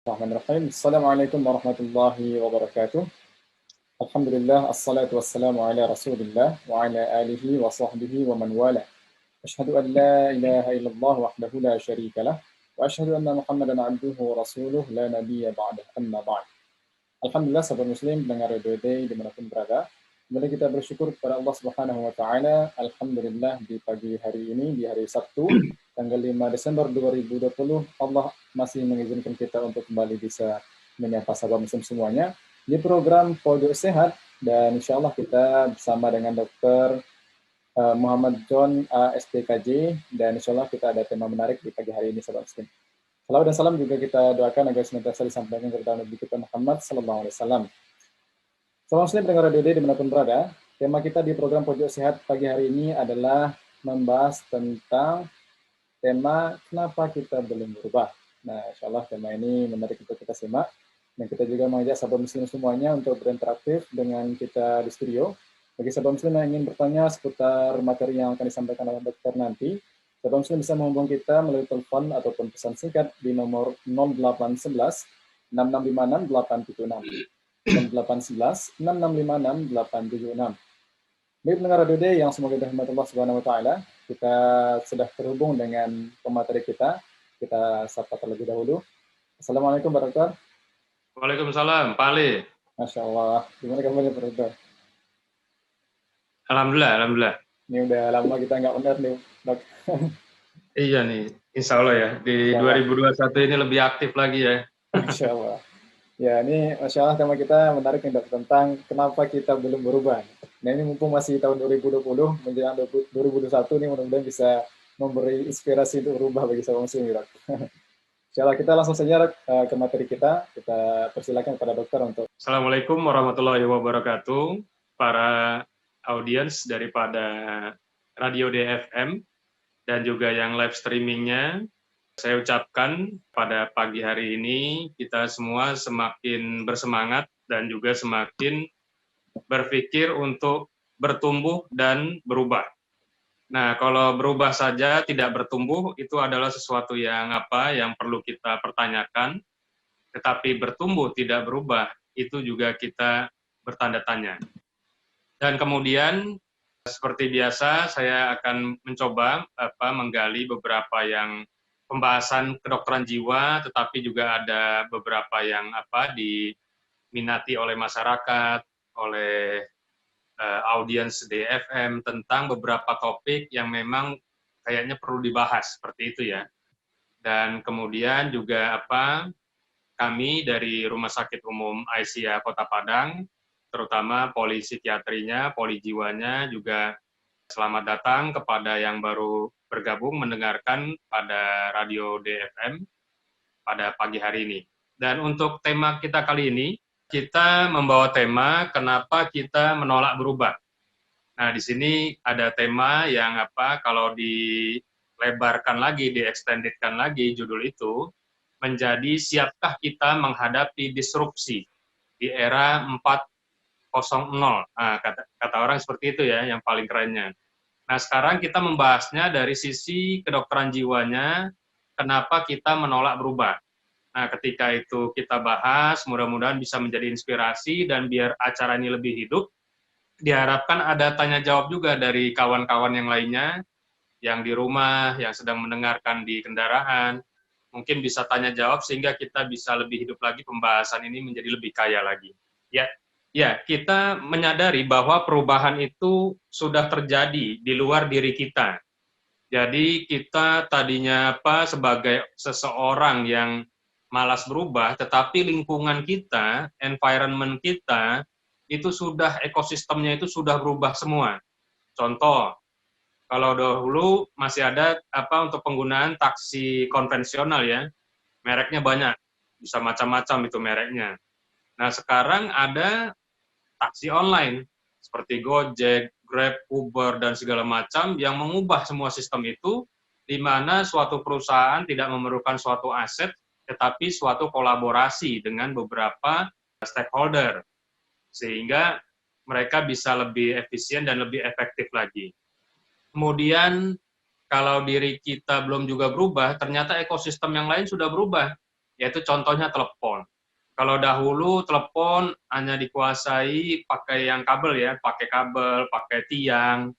Bismillahirrahmanirrahim. Assalamualaikum warahmatullahi wabarakatuh. Alhamdulillah, assalatu wassalamu ala rasulillah wa ala alihi wa sahbihi wa man wala. Ashhadu an la ilaha illallah wahdahu la syarika lah. Wa ashhadu anna Muhammadan abduhu wa rasuluh la nabiyya ba'dah amma ba'd. Alhamdulillah, sahabat muslim, pendengar Radio Day dimanapun berada. Kembali kita bersyukur kepada Allah Subhanahu wa Ta'ala. Alhamdulillah, di pagi hari ini, di hari Sabtu, tanggal 5 Desember 2020, Allah masih mengizinkan kita untuk kembali bisa menyapa sahabat muslim semuanya di program Pojok Sehat, dan insya Allah kita bersama dengan Dr. Muhammad John SPKJ, dan insya Allah kita ada tema menarik di pagi hari ini sahabat muslim. Salawat dan salam juga kita doakan agar senantiasa disampaikan kepada Nabi kita Muhammad Sallallahu Alaihi Wasallam. Salam muslim pendengar Radio Day dimanapun berada. Tema kita di program Pojok Sehat pagi hari ini adalah membahas tentang tema kenapa kita belum berubah. Nah, insya Allah tema ini menarik untuk kita simak. Dan kita juga mengajak sahabat muslim semuanya untuk berinteraktif dengan kita di studio. Bagi sahabat muslim yang ingin bertanya seputar materi yang akan disampaikan oleh dokter nanti, sahabat muslim bisa menghubungi kita melalui telepon ataupun pesan singkat di nomor 0811 6656 876. 0811 6656 876. Baik pendengar Radio Day yang semoga dirahmati Allah Subhanahu wa Ta'ala, kita sudah terhubung dengan pemateri kita. Kita sapa terlebih dahulu. Assalamualaikum Pak Dokter. Waalaikumsalam, Pak Ali. Masya Allah. Gimana kabarnya Pak Dokter? Alhamdulillah. Ini udah lama kita nggak on air nih, Dok. Iya nih, insya Allah ya. Di 2021 ini lebih aktif lagi ya. Masya Allah. Ya, ini Masya Allah tema kita menarik nih Dok, tentang kenapa kita belum berubah. Nah ini mumpung masih tahun 2020, menjelang 2021 nih mudah-mudahan bisa memberi inspirasi untuk berubah bagi sahabat muslim, Dok. Insyaallah kita langsung saja ke materi kita. Kita persilakan kepada dokter untuk. Assalamualaikum warahmatullahi wabarakatuh. Para audiens daripada Radio DFM dan juga yang live streamingnya, saya ucapkan pada pagi hari ini kita semua semakin bersemangat dan juga semakin berpikir untuk bertumbuh dan berubah. Nah, kalau berubah saja tidak bertumbuh itu adalah sesuatu yang perlu kita pertanyakan, tetapi bertumbuh tidak berubah itu juga kita bertanda tanya. Dan kemudian seperti biasa saya akan mencoba menggali beberapa yang pembahasan kedokteran jiwa, tetapi juga ada beberapa yang diminati oleh masyarakat, oleh audiens DFM tentang beberapa topik yang memang kayaknya perlu dibahas seperti itu ya. Dan kemudian juga kami dari Rumah Sakit Umum Aisyah Kota Padang, terutama poli psikiatrinya, poli jiwanya juga selamat datang kepada yang baru bergabung mendengarkan pada Radio DFM pada pagi hari ini. Dan untuk tema kita kali ini, kita membawa tema kenapa kita menolak berubah. Nah, di sini ada tema yang kalau dilebarkan lagi, diextendedkan lagi judul itu, menjadi siapkah kita menghadapi disrupsi di era 4.0. Nah, kata orang seperti itu ya, yang paling kerennya. Nah, sekarang kita membahasnya dari sisi kedokteran jiwanya, kenapa kita menolak berubah. Nah, ketika itu kita bahas, mudah-mudahan bisa menjadi inspirasi, dan biar acara ini lebih hidup, diharapkan ada tanya jawab juga dari kawan-kawan yang lainnya, yang di rumah, yang sedang mendengarkan di kendaraan, mungkin bisa tanya jawab sehingga kita bisa lebih hidup lagi, pembahasan ini menjadi lebih kaya lagi. Ya, kita menyadari bahwa perubahan itu sudah terjadi di luar diri kita. Jadi kita tadinya sebagai seseorang yang malas berubah, tetapi lingkungan kita, environment kita, itu sudah ekosistemnya itu sudah berubah semua. Contoh, kalau dahulu masih ada untuk penggunaan taksi konvensional ya, mereknya banyak, bisa macam-macam itu mereknya. Nah, sekarang ada taksi online seperti Gojek, Grab, Uber, dan segala macam yang mengubah semua sistem itu, di mana suatu perusahaan tidak memerlukan suatu aset, tetapi suatu kolaborasi dengan beberapa stakeholder, sehingga mereka bisa lebih efisien dan lebih efektif lagi. Kemudian, kalau diri kita belum juga berubah, ternyata ekosistem yang lain sudah berubah. yaitu contohnya telepon. Kalau dahulu telepon hanya dikuasai pakai yang kabel ya, pakai tiang.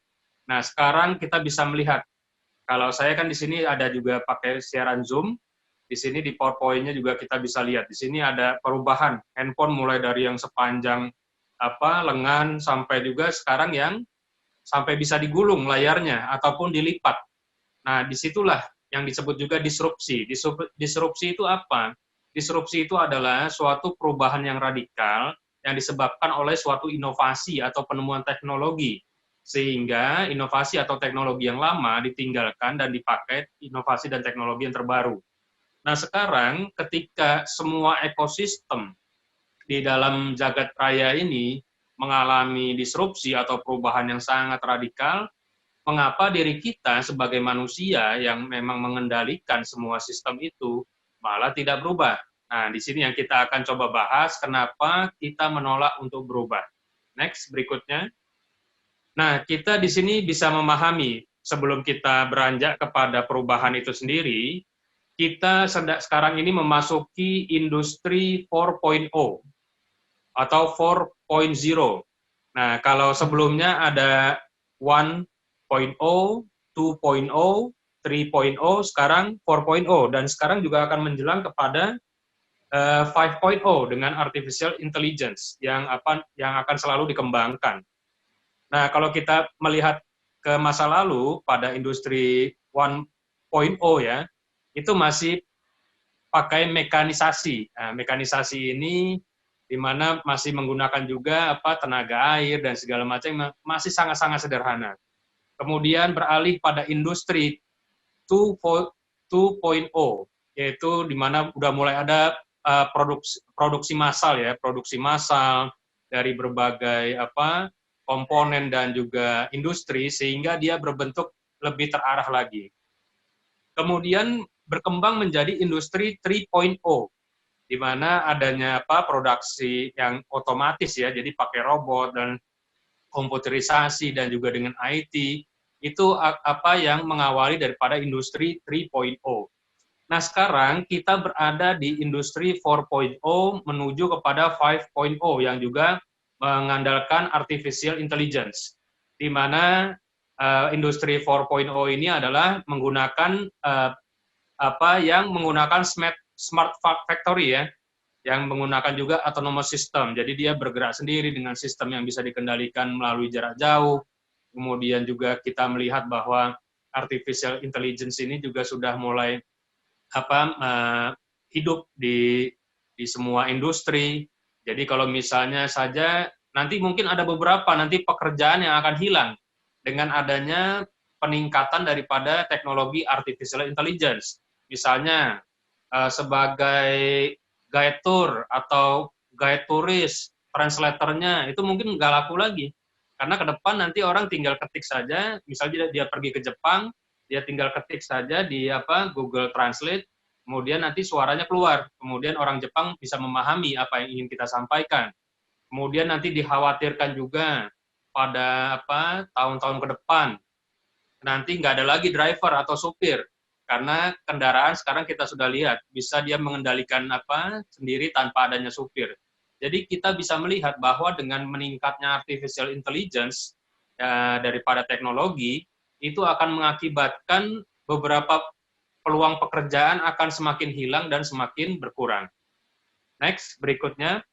Nah, sekarang kita bisa melihat. Kalau saya kan di sini ada juga pakai siaran Zoom. Di sini di PowerPoint-nya juga kita bisa lihat. Di sini ada perubahan handphone mulai dari yang sepanjang lengan sampai juga sekarang yang sampai bisa digulung layarnya ataupun dilipat. Nah, disitulah yang disebut juga disrupsi. Disrupsi itu apa? Disrupsi itu adalah suatu perubahan yang radikal yang disebabkan oleh suatu inovasi atau penemuan teknologi. Sehingga inovasi atau teknologi yang lama ditinggalkan dan dipakai inovasi dan teknologi yang terbaru. Nah, sekarang ketika semua ekosistem di dalam jagat raya ini mengalami disrupsi atau perubahan yang sangat radikal, mengapa diri kita sebagai manusia yang memang mengendalikan semua sistem itu malah tidak berubah? Nah, di sini yang kita akan coba bahas kenapa kita menolak untuk berubah. Next, berikutnya. Nah, kita di sini bisa memahami sebelum kita beranjak kepada perubahan itu sendiri, kita sekarang ini memasuki industri 4.0 atau 4.0. Nah, kalau sebelumnya ada 1.0, 2.0, 3.0, sekarang 4.0, dan sekarang juga akan menjelang kepada 5.0 dengan artificial intelligence yang akan selalu dikembangkan. Nah, kalau kita melihat ke masa lalu pada industri 1.0 ya, itu masih pakai mekanisasi. Nah, mekanisasi ini di mana masih menggunakan juga tenaga air dan segala macam, masih sangat-sangat sederhana. Kemudian beralih pada industri 2.0, yaitu di mana udah mulai ada produksi massal ya, produksi massal dari berbagai komponen dan juga industri, sehingga dia berbentuk lebih terarah lagi. Kemudian berkembang menjadi industri 3.0, di mana adanya produksi yang otomatis ya, jadi pakai robot dan komputerisasi dan juga dengan IT, itu yang mengawali daripada industri 3.0. Nah, sekarang kita berada di industri 4.0 menuju kepada 5.0 yang juga mengandalkan artificial intelligence, di mana industri 4.0 ini adalah menggunakan yang menggunakan smart factory ya, yang menggunakan juga autonomous system. Jadi dia bergerak sendiri dengan sistem yang bisa dikendalikan melalui jarak jauh. Kemudian juga kita melihat bahwa artificial intelligence ini juga sudah mulai hidup di semua industri. Jadi kalau misalnya saja nanti mungkin ada beberapa nanti pekerjaan yang akan hilang dengan adanya peningkatan daripada teknologi artificial intelligence. Misalnya sebagai guide tour atau guide turis, translatornya itu mungkin nggak laku lagi. Karena ke depan nanti orang tinggal ketik saja, misalnya dia pergi ke Jepang, dia tinggal ketik saja di Google Translate, kemudian nanti suaranya keluar. Kemudian orang Jepang bisa memahami apa yang ingin kita sampaikan. Kemudian nanti dikhawatirkan juga pada tahun-tahun ke depan nanti nggak ada lagi driver atau supir, karena kendaraan sekarang kita sudah lihat bisa dia mengendalikan sendiri tanpa adanya supir. Jadi kita bisa melihat bahwa dengan meningkatnya artificial intelligence daripada teknologi itu akan mengakibatkan beberapa peluang pekerjaan akan semakin hilang dan semakin berkurang. Next, berikutnya.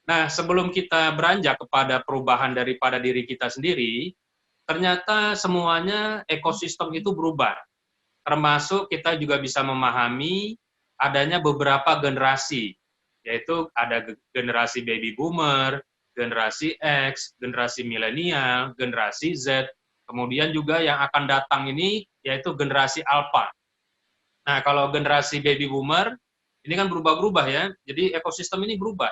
Nah, sebelum kita beranjak kepada perubahan daripada diri kita sendiri, ternyata semuanya ekosistem itu berubah. Termasuk kita juga bisa memahami adanya beberapa generasi, yaitu ada generasi baby boomer, generasi X, generasi milenial, generasi Z, kemudian juga yang akan datang ini yaitu generasi alpha. Nah, kalau generasi baby boomer, ini kan berubah-berubah ya, jadi ekosistem ini berubah,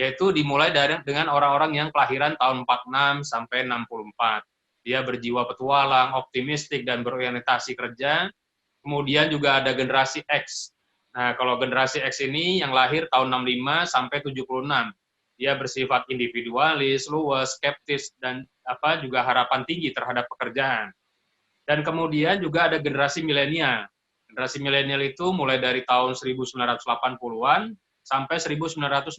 yaitu dimulai dengan orang-orang yang kelahiran tahun 46 sampai 64. Dia berjiwa petualang, optimistik, dan berorientasi kerja. Kemudian juga ada generasi X. Nah, kalau generasi X ini yang lahir tahun 65 sampai 76. Dia bersifat individualis, luwes, skeptis, dan juga harapan tinggi terhadap pekerjaan. Dan kemudian juga ada generasi milenial. Generasi milenial itu mulai dari tahun 1980-an sampai 1997.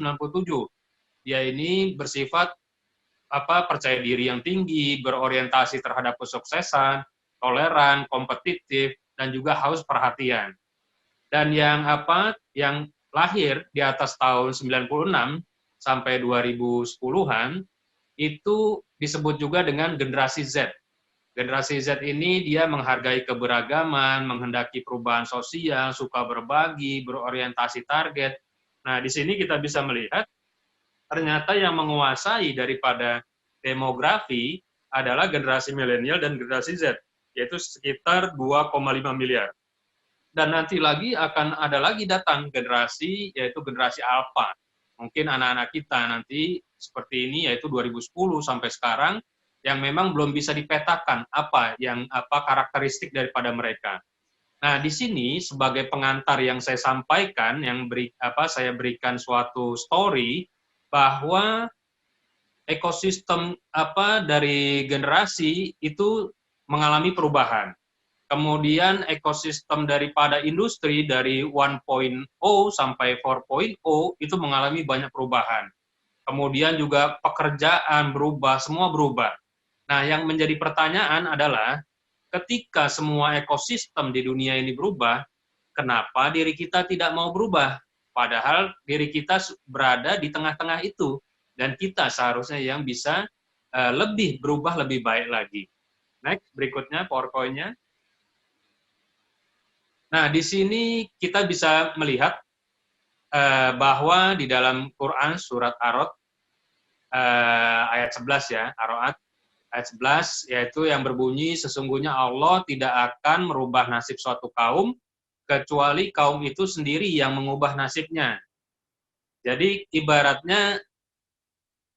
Dia ini bersifat percaya diri yang tinggi, berorientasi terhadap kesuksesan, toleran, kompetitif, dan juga haus perhatian. Dan yang lahir di atas tahun 96 sampai 2010-an itu disebut juga dengan generasi Z. Generasi Z ini dia menghargai keberagaman, menghendaki perubahan sosial, suka berbagi, berorientasi target. Nah, di sini kita bisa melihat ternyata yang menguasai daripada demografi adalah generasi milenial dan generasi Z, yaitu sekitar 2,5 miliar. Dan nanti lagi akan ada lagi datang generasi, yaitu generasi alfa. Mungkin anak-anak kita nanti seperti ini, yaitu 2010 sampai sekarang, yang memang belum bisa dipetakan apa karakteristik daripada mereka. Nah, di sini sebagai pengantar yang saya sampaikan, saya berikan suatu story bahwa ekosistem dari generasi itu mengalami perubahan. Kemudian ekosistem daripada industri dari 1.0 sampai 4.0 itu mengalami banyak perubahan. Kemudian juga pekerjaan berubah, semua berubah. Nah, yang menjadi pertanyaan adalah ketika semua ekosistem di dunia ini berubah, kenapa diri kita tidak mau berubah? Padahal diri kita berada di tengah-tengah itu, dan kita seharusnya yang bisa lebih berubah lebih baik lagi. Next, berikutnya PowerPoint-nya. Nah, di sini kita bisa melihat bahwa di dalam Quran surat Ar-Ra'd ayat 11 ya, Ar-Ra'd ayat 11, yaitu yang berbunyi, sesungguhnya Allah tidak akan merubah nasib suatu kaum, kecuali kaum itu sendiri yang mengubah nasibnya. Jadi ibaratnya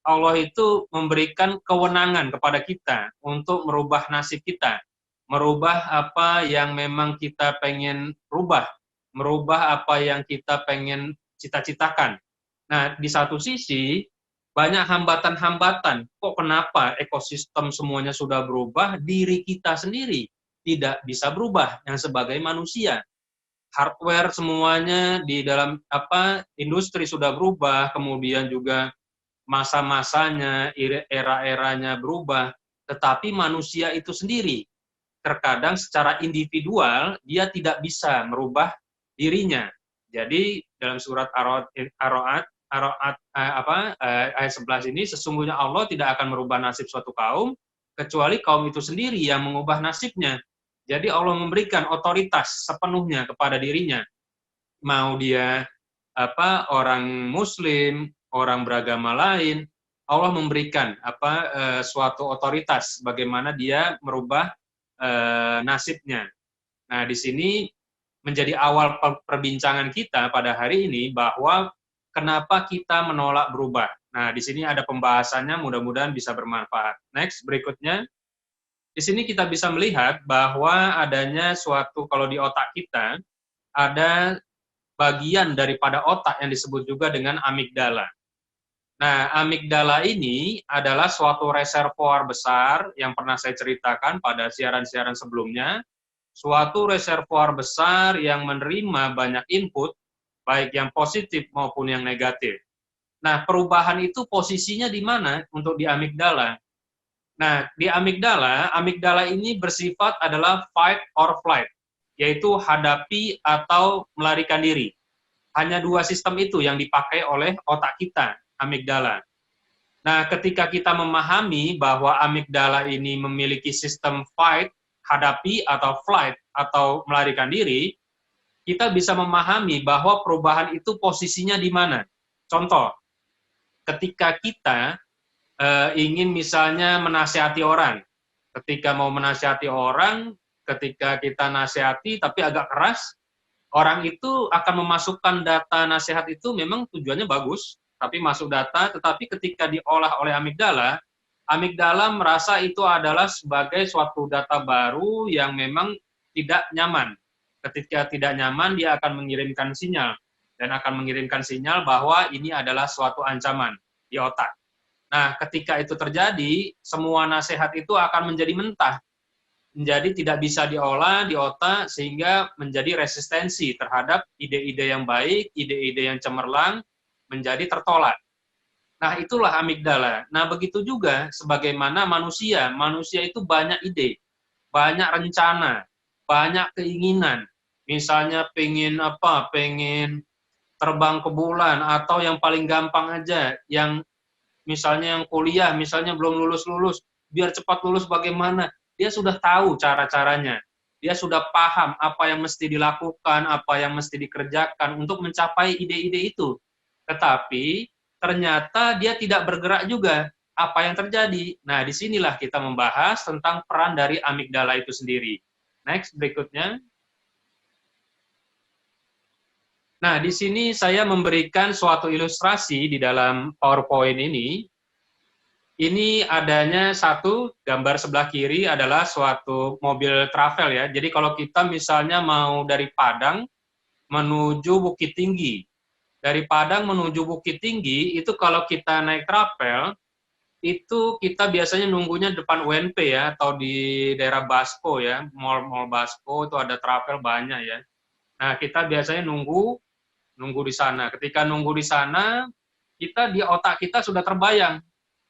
Allah itu memberikan kewenangan kepada kita untuk merubah nasib kita, merubah apa yang memang kita pengen rubah, merubah apa yang kita pengen cita-citakan. Nah, di satu sisi, banyak hambatan-hambatan. Kok kenapa ekosistem semuanya sudah berubah, diri kita sendiri tidak bisa berubah yang sebagai manusia. Hardware semuanya di dalam industri sudah berubah, kemudian juga masa-masanya, era-eranya berubah, tetapi manusia itu sendiri terkadang secara individual dia tidak bisa merubah dirinya. Jadi dalam surat Ar-Ra'd ayat 11 ini, sesungguhnya Allah tidak akan merubah nasib suatu kaum kecuali kaum itu sendiri yang mengubah nasibnya. Jadi Allah memberikan otoritas sepenuhnya kepada dirinya. Mau dia orang muslim, orang beragama lain, Allah memberikan suatu otoritas bagaimana dia merubah nasibnya. Nah, di sini menjadi awal perbincangan kita pada hari ini bahwa kenapa kita menolak berubah. Nah, di sini ada pembahasannya, mudah-mudahan bisa bermanfaat. Next, berikutnya. Di sini kita bisa melihat bahwa adanya suatu, kalau di otak kita, ada bagian daripada otak yang disebut juga dengan amigdala. Nah, amigdala ini adalah suatu reservoir besar yang pernah saya ceritakan pada siaran-siaran sebelumnya, suatu reservoir besar yang menerima banyak input, baik yang positif maupun yang negatif. Nah, perubahan itu posisinya di mana untuk di amigdala? Nah, di amigdala ini bersifat adalah fight or flight, yaitu hadapi atau melarikan diri. Hanya dua sistem itu yang dipakai oleh otak kita, amigdala. Nah, ketika kita memahami bahwa amigdala ini memiliki sistem fight, hadapi atau flight, atau melarikan diri, kita bisa memahami bahwa perubahan itu posisinya di mana. Contoh, ketika kita ingin misalnya menasihati orang, ketika mau menasihati orang, ketika kita nasihati tapi agak keras, orang itu akan memasukkan data nasihat itu memang tujuannya bagus, tapi masuk data, tetapi ketika diolah oleh amigdala, amigdala merasa itu adalah sebagai suatu data baru yang memang tidak nyaman. Ketika tidak nyaman, dia akan mengirimkan sinyal, dan akan mengirimkan sinyal bahwa ini adalah suatu ancaman di otak. Nah, ketika itu terjadi, semua nasihat itu akan menjadi mentah. menjadi tidak bisa diolah di otak sehingga menjadi resistensi terhadap ide-ide yang baik, ide-ide yang cemerlang menjadi tertolak. Nah, itulah amigdala. Nah, begitu juga sebagaimana manusia. Manusia itu banyak ide, banyak rencana, banyak keinginan. Misalnya pengen apa, pengen terbang ke bulan, atau yang paling gampang aja, yang misalnya yang kuliah, misalnya belum lulus-lulus, biar cepat lulus bagaimana. Dia sudah tahu cara-caranya. Dia sudah paham apa yang mesti dilakukan, apa yang mesti dikerjakan untuk mencapai ide-ide itu. Tetapi ternyata dia tidak bergerak juga. Apa yang terjadi? Nah, disinilah kita membahas tentang peran dari amigdala itu sendiri. Next, berikutnya. Nah, di sini saya memberikan suatu ilustrasi di dalam PowerPoint ini. Ini adanya satu, gambar sebelah kiri adalah suatu mobil travel ya. Jadi kalau kita misalnya mau dari Padang menuju Bukit Tinggi. Dari Padang menuju Bukit Tinggi, itu kalau kita naik travel, itu kita biasanya nunggunya depan UNP ya, atau di daerah Basco ya, mall Basco itu ada travel banyak ya. Nah, kita biasanya nunggu di sana. Ketika nunggu di sana, kita di otak kita sudah terbayang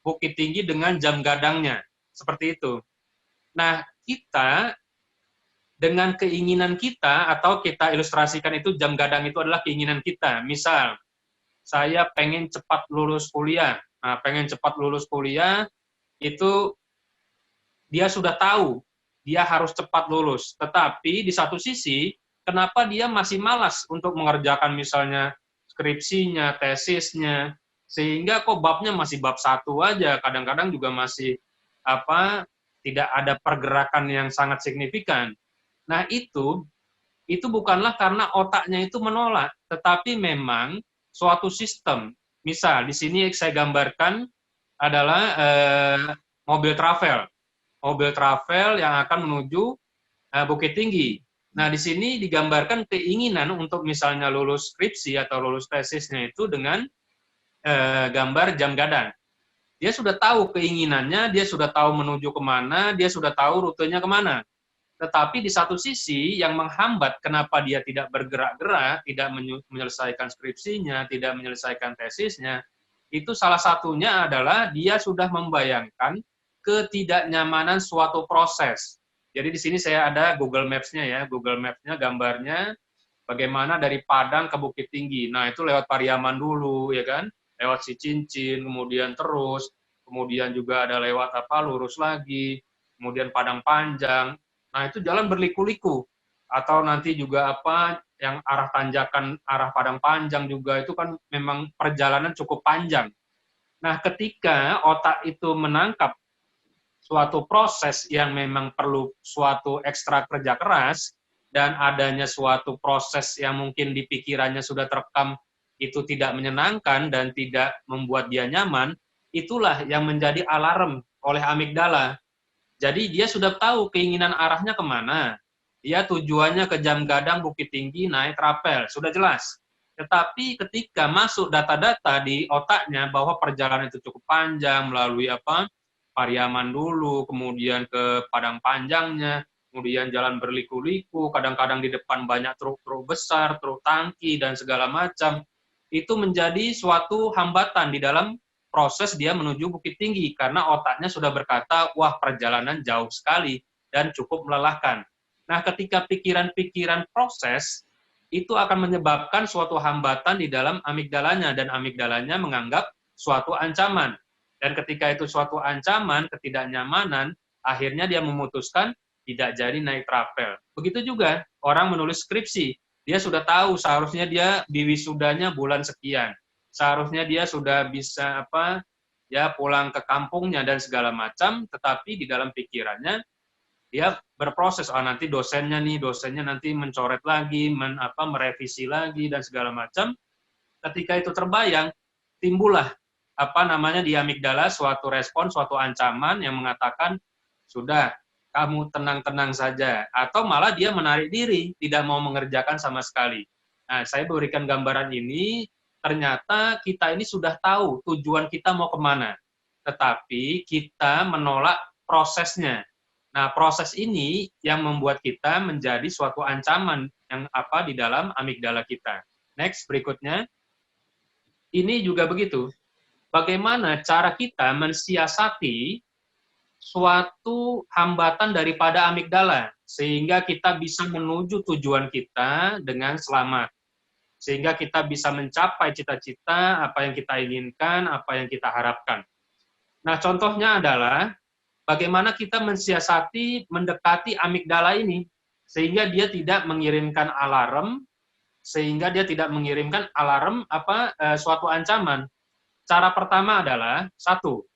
Bukit Tinggi dengan jam gadangnya. Seperti itu. Nah, kita dengan keinginan kita, atau kita ilustrasikan itu jam gadang itu adalah keinginan kita. Misal, saya pengen cepat lulus kuliah. Nah, pengen cepat lulus kuliah, itu dia sudah tahu, dia harus cepat lulus. Tetapi di satu sisi, kenapa dia masih malas untuk mengerjakan misalnya skripsinya, tesisnya, sehingga kok babnya masih bab 1 aja, kadang-kadang juga masih tidak ada pergerakan yang sangat signifikan. Nah, itu bukanlah karena otaknya itu menolak, tetapi memang suatu sistem. Misal, di sini saya gambarkan adalah mobil travel. Mobil travel yang akan menuju Bukit Tinggi. Nah, di sini digambarkan keinginan untuk misalnya lulus skripsi atau lulus tesisnya itu dengan gambar jam gadang. Dia sudah tahu keinginannya, dia sudah tahu menuju kemana, dia sudah tahu rutenya kemana. Tetapi di satu sisi yang menghambat kenapa dia tidak bergerak-gerak, tidak menyelesaikan skripsinya, tidak menyelesaikan tesisnya, itu salah satunya adalah dia sudah membayangkan ketidaknyamanan suatu proses. Jadi di sini saya ada Google Maps-nya ya, Google Maps-nya gambarnya bagaimana dari Padang ke Bukit Tinggi. Nah, itu lewat Pariaman dulu ya kan, lewat Cicincin, kemudian terus, kemudian juga ada lewat lurus lagi, kemudian Padang Panjang. Nah, itu jalan berliku-liku. Atau nanti juga yang arah tanjakan, arah Padang Panjang juga itu kan memang perjalanan cukup panjang. Nah, ketika otak itu menangkap suatu proses yang memang perlu suatu ekstra kerja keras, dan adanya suatu proses yang mungkin di pikirannya sudah terekam itu tidak menyenangkan dan tidak membuat dia nyaman, itulah yang menjadi alarm oleh amigdala. Jadi dia sudah tahu keinginan arahnya kemana. Dia tujuannya ke jam gadang Bukit Tinggi naik rapel, sudah jelas. Tetapi ketika masuk data-data di otaknya bahwa perjalanan itu cukup panjang melalui Pariaman dulu, kemudian ke Padang Panjangnya, kemudian jalan berliku-liku, kadang-kadang di depan banyak truk-truk besar, truk tangki, dan segala macam, itu menjadi suatu hambatan di dalam proses dia menuju Bukit Tinggi, karena otaknya sudah berkata, wah perjalanan jauh sekali, dan cukup melelahkan. Nah, ketika pikiran-pikiran proses, itu akan menyebabkan suatu hambatan di dalam amigdalanya, dan amigdalanya menganggap suatu ancaman. Dan ketika itu suatu ancaman, ketidaknyamanan, akhirnya dia memutuskan tidak jadi naik travel. Begitu juga orang menulis skripsi. Dia sudah tahu seharusnya dia diwisudanya bulan sekian. Seharusnya dia sudah bisa pulang ke kampungnya dan segala macam, tetapi di dalam pikirannya dia berproses, nanti dosennya nanti mencoret lagi, merevisi lagi dan segala macam. Ketika itu terbayang, timbullah di amigdala suatu respon, suatu ancaman yang mengatakan, sudah, kamu tenang-tenang saja. Atau malah dia menarik diri, tidak mau mengerjakan sama sekali. Nah, saya berikan gambaran ini, ternyata kita ini sudah tahu tujuan kita mau kemana. Tetapi kita menolak prosesnya. Nah, proses ini yang membuat kita menjadi suatu ancaman yang di dalam amigdala kita. Next, berikutnya. Ini juga begitu. Bagaimana cara kita mensiasati suatu hambatan daripada amigdala sehingga kita bisa menuju tujuan kita dengan selamat. Sehingga kita bisa mencapai cita-cita, apa yang kita inginkan, apa yang kita harapkan. Nah, contohnya adalah bagaimana kita mensiasati mendekati amigdala ini sehingga dia tidak mengirimkan alarm, suatu ancaman. Cara pertama adalah, satu,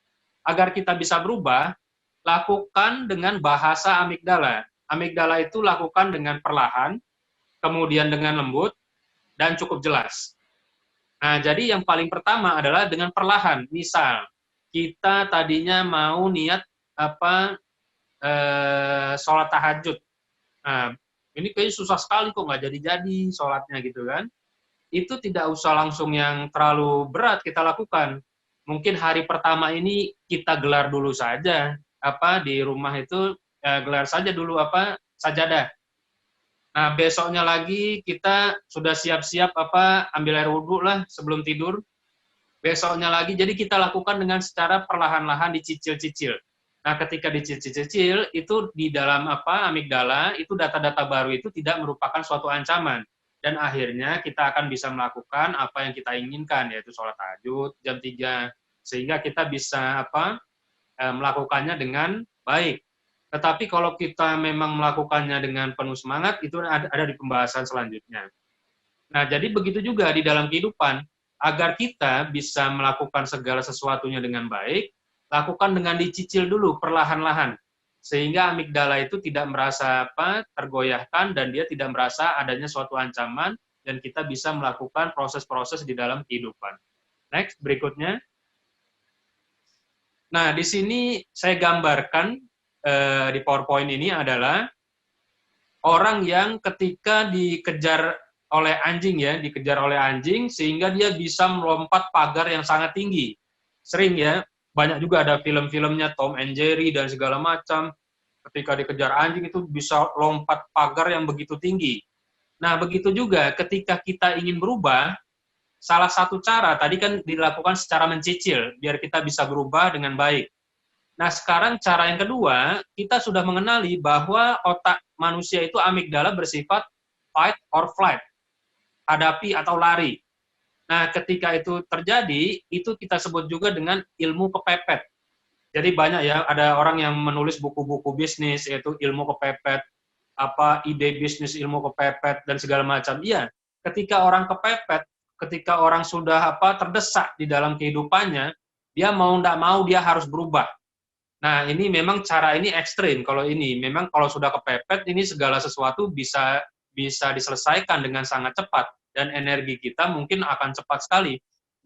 agar kita bisa berubah, lakukan dengan bahasa amigdala. Amigdala itu lakukan dengan perlahan, kemudian dengan lembut, dan cukup jelas. Nah, jadi yang paling pertama adalah dengan perlahan. Misal, kita tadinya mau niat sholat tahajud. Nah, ini kayaknya susah sekali kok, nggak jadi-jadi sholatnya gitu kan. Itu tidak usah langsung yang terlalu berat kita lakukan. Mungkin hari pertama ini kita gelar dulu saja, di rumah itu gelar saja dulu sajadah. Nah, besoknya lagi kita sudah siap-siap ambil air wudhu lah sebelum tidur. Besoknya lagi, jadi kita lakukan dengan secara perlahan-lahan dicicil-cicil. Nah, ketika dicicil-cicil, itu di dalam amigdala, itu data-data baru itu tidak merupakan suatu ancaman. Dan akhirnya kita akan bisa melakukan apa yang kita inginkan, yaitu sholat tahajud jam 3, sehingga kita bisa melakukannya dengan baik. Tetapi kalau kita memang melakukannya dengan penuh semangat, itu ada di pembahasan selanjutnya. Nah, jadi begitu juga di dalam kehidupan, agar kita bisa melakukan segala sesuatunya dengan baik, lakukan dengan dicicil dulu, perlahan-lahan. Sehingga amigdala itu tidak merasa tergoyahkan dan dia tidak merasa adanya suatu ancaman dan kita bisa melakukan proses-proses di dalam kehidupan. Next, berikutnya. Nah, di sini saya gambarkan di PowerPoint ini adalah orang yang ketika dikejar oleh anjing sehingga dia bisa melompat pagar yang sangat tinggi. Sering ya, banyak juga ada film-filmnya Tom and Jerry dan segala macam. Ketika dikejar anjing itu bisa lompat pagar yang begitu tinggi. Nah, begitu juga ketika kita ingin berubah, salah satu cara tadi kan dilakukan secara mencicil, biar kita bisa berubah dengan baik. Nah, sekarang cara yang kedua, kita sudah mengenali bahwa otak manusia itu amigdala bersifat fight or flight, hadapi atau lari. Nah, ketika itu terjadi, itu kita sebut juga dengan ilmu kepepet. Jadi banyak ya, ada orang yang menulis buku-buku bisnis, yaitu ilmu kepepet, ide bisnis ilmu kepepet, dan segala macam. Iya, ketika orang kepepet, ketika orang sudah terdesak di dalam kehidupannya, dia mau tidak mau dia harus berubah. Nah, ini memang cara ini ekstrim. Kalau ini, memang kalau sudah kepepet, ini segala sesuatu bisa diselesaikan dengan sangat cepat. Dan energi kita mungkin akan cepat sekali.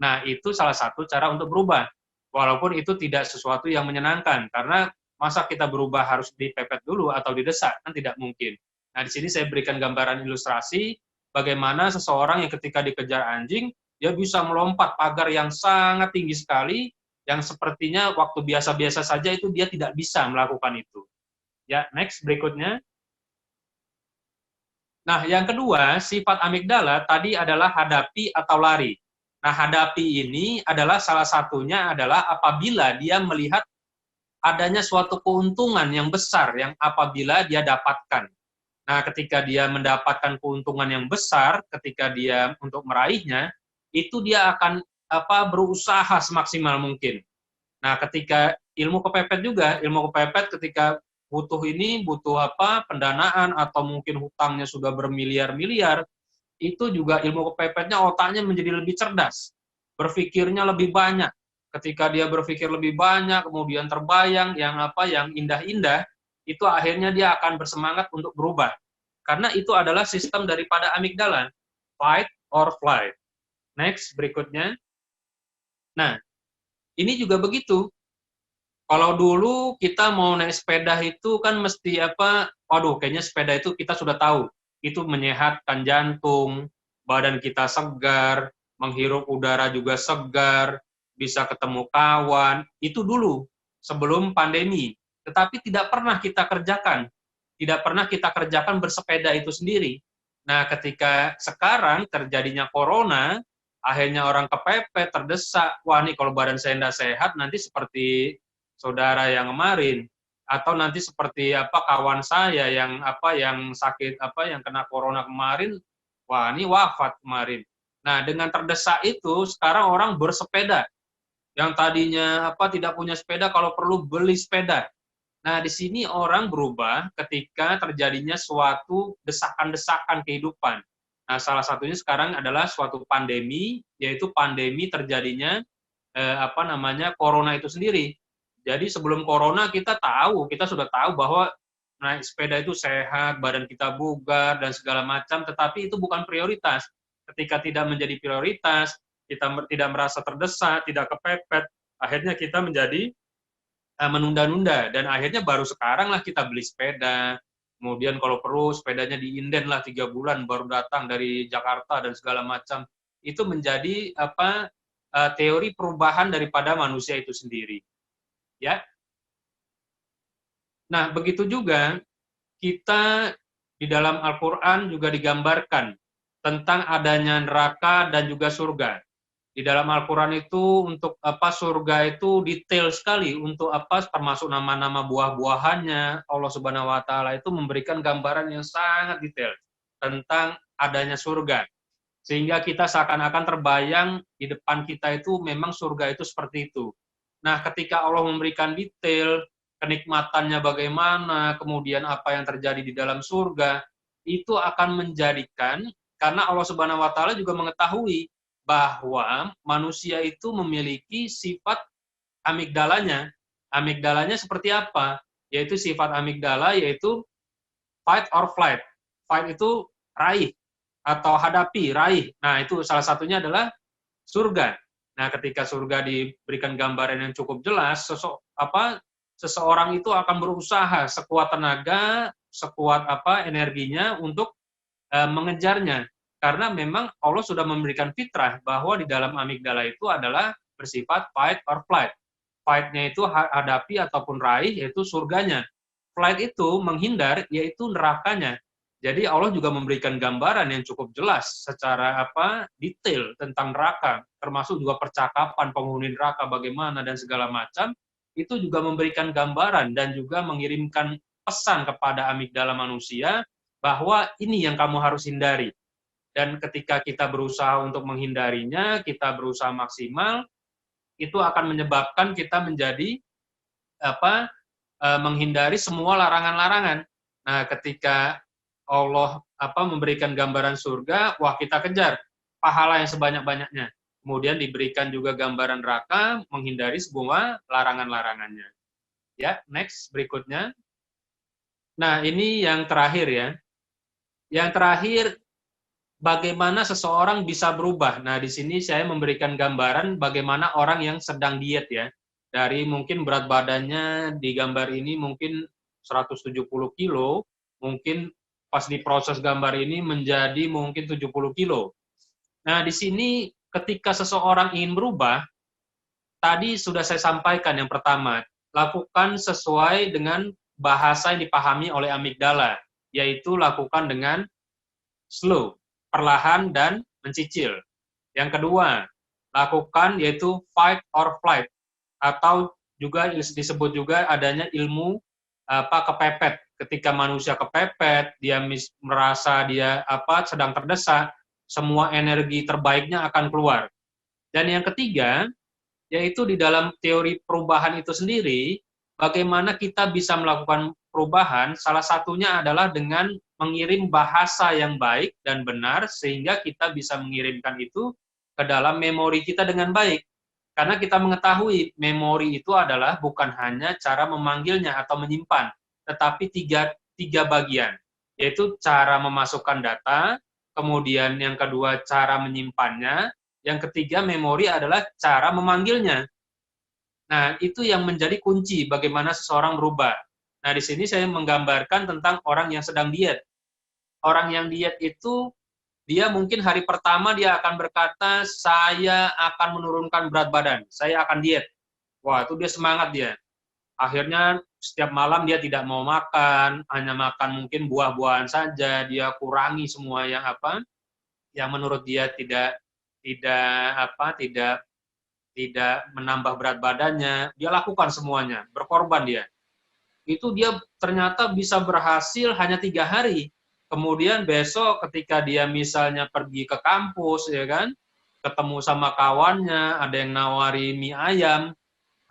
Nah, itu salah satu cara untuk berubah. Walaupun itu tidak sesuatu yang menyenangkan. Karena masa kita berubah harus dipepet dulu atau didesak, kan tidak mungkin. Nah, di sini saya berikan gambaran ilustrasi bagaimana seseorang yang ketika dikejar anjing, dia bisa melompat pagar yang sangat tinggi sekali, yang sepertinya waktu biasa-biasa saja itu dia tidak bisa melakukan itu. Ya, next, berikutnya. Nah, yang kedua, sifat amigdala tadi adalah hadapi atau lari. Nah, hadapi ini adalah salah satunya adalah apabila dia melihat adanya suatu keuntungan yang besar yang apabila dia dapatkan. Nah, ketika dia mendapatkan keuntungan yang besar, ketika dia untuk meraihnya, itu dia akan berusaha semaksimal mungkin. Nah, ketika ilmu kepepet ketika butuh pendanaan atau mungkin hutangnya sudah bermiliar-miliar, itu juga ilmu kepepetnya otaknya menjadi lebih cerdas, berpikirnya lebih banyak. Ketika dia berpikir lebih banyak, kemudian terbayang yang indah-indah, itu akhirnya dia akan bersemangat untuk berubah. Karena itu adalah sistem daripada amigdala, fight or flight. Next, berikutnya. Nah, ini juga begitu. Kalau dulu kita mau naik sepeda itu kan mesti kayaknya sepeda itu kita sudah tahu. Itu menyehatkan jantung, badan kita segar, menghirup udara juga segar, bisa ketemu kawan. Itu dulu, sebelum pandemi. tetapi tidak pernah kita kerjakan. Tidak pernah kita kerjakan bersepeda itu sendiri. Nah, ketika sekarang terjadinya corona, akhirnya orang kepepet, terdesak, wah nih kalau badan saya tidak sehat, nanti seperti saudara yang kemarin, atau nanti seperti kawan saya yang sakit yang kena corona kemarin, wah ini wafat kemarin. Nah, dengan terdesak itu sekarang orang bersepeda. Yang tadinya tidak punya sepeda, kalau perlu beli sepeda. Nah, di sini orang berubah ketika terjadinya suatu desakan-desakan kehidupan. Nah, salah satunya sekarang adalah suatu pandemi, yaitu pandemi terjadinya corona itu sendiri. Jadi sebelum corona kita sudah tahu bahwa naik sepeda itu sehat, badan kita bugar dan segala macam, tetapi itu bukan prioritas. Ketika tidak menjadi prioritas, kita tidak merasa terdesak, tidak kepepet, akhirnya kita menjadi menunda-nunda, dan akhirnya baru sekarang lah kita beli sepeda, kemudian kalau perlu sepedanya diinden lah 3 bulan baru datang dari Jakarta dan segala macam. Itu menjadi teori perubahan daripada manusia itu sendiri. Ya. Nah, begitu juga kita di dalam Al-Quran juga digambarkan tentang adanya neraka dan juga surga. Di dalam Al-Quran itu untuk surga itu detail sekali, untuk termasuk nama-nama buah-buahannya. Allah Subhanahu wa Ta'ala itu memberikan gambaran yang sangat detail tentang adanya surga, sehingga kita seakan-akan terbayang di depan kita itu memang surga itu seperti itu. Nah, ketika Allah memberikan detail kenikmatannya bagaimana, kemudian apa yang terjadi di dalam surga, itu akan menjadikan, karena Allah Subhanahu wa Ta'ala juga mengetahui bahwa manusia itu memiliki sifat amigdalanya. Amigdalanya seperti apa? Yaitu sifat amigdala yaitu fight or flight. Fight itu raih atau hadapi, raih. Nah, itu salah satunya adalah surga. Nah, ketika surga diberikan gambaran yang cukup jelas, seseorang itu akan berusaha sekuat tenaga, sekuat energinya untuk mengejarnya. Karena memang Allah sudah memberikan fitrah bahwa di dalam amigdala itu adalah bersifat fight or flight. Fight-nya itu hadapi ataupun raih, yaitu surganya. Flight itu menghindar, yaitu nerakanya. Jadi Allah juga memberikan gambaran yang cukup jelas secara detail tentang neraka, termasuk juga percakapan penghuni neraka bagaimana dan segala macam. Itu juga memberikan gambaran dan juga mengirimkan pesan kepada amigdala manusia bahwa ini yang kamu harus hindari. Dan ketika kita berusaha untuk menghindarinya, kita berusaha maksimal, itu akan menyebabkan kita menjadi menghindari semua larangan-larangan. Nah, ketika Allah memberikan gambaran surga, wah kita kejar pahala yang sebanyak-banyaknya. Kemudian diberikan juga gambaran neraka, menghindari semua larangan-larangannya. Ya, next berikutnya. Nah, ini yang terakhir ya. Yang terakhir, bagaimana seseorang bisa berubah. Nah, di sini saya memberikan gambaran bagaimana orang yang sedang diet ya. Dari mungkin berat badannya di gambar ini mungkin 170 kilo, mungkin pas diproses gambar ini menjadi mungkin 70 kilo. Nah, di sini ketika seseorang ingin berubah, tadi sudah saya sampaikan yang pertama, lakukan sesuai dengan bahasa yang dipahami oleh amigdala, yaitu lakukan dengan slow, perlahan dan mencicil. Yang kedua, lakukan yaitu fight or flight, atau juga disebut juga adanya ilmu kepepet. Ketika manusia kepepet, dia merasa dia sedang terdesak, semua energi terbaiknya akan keluar. Dan yang ketiga, yaitu di dalam teori perubahan itu sendiri, bagaimana kita bisa melakukan perubahan, salah satunya adalah dengan mengirim bahasa yang baik dan benar, sehingga kita bisa mengirimkan itu ke dalam memori kita dengan baik. Karena kita mengetahui memori itu adalah bukan hanya cara memanggilnya atau menyimpan, tetapi tiga bagian, yaitu cara memasukkan data, kemudian yang kedua cara menyimpannya, yang ketiga memori adalah cara memanggilnya. Nah, itu yang menjadi kunci bagaimana seseorang berubah. Nah, di sini saya menggambarkan tentang orang yang sedang diet. Orang yang diet itu, dia mungkin hari pertama dia akan berkata, saya akan menurunkan berat badan, saya akan diet. Wah, itu dia semangat dia. Akhirnya setiap malam dia tidak mau makan, hanya makan mungkin buah-buahan saja, dia kurangi semua yang yang menurut dia tidak menambah berat badannya, dia lakukan semuanya, berkorban dia. Itu dia ternyata bisa berhasil hanya 3 hari. Kemudian besok ketika dia misalnya pergi ke kampus, ya kan, ketemu sama kawannya, ada yang nawari mie ayam,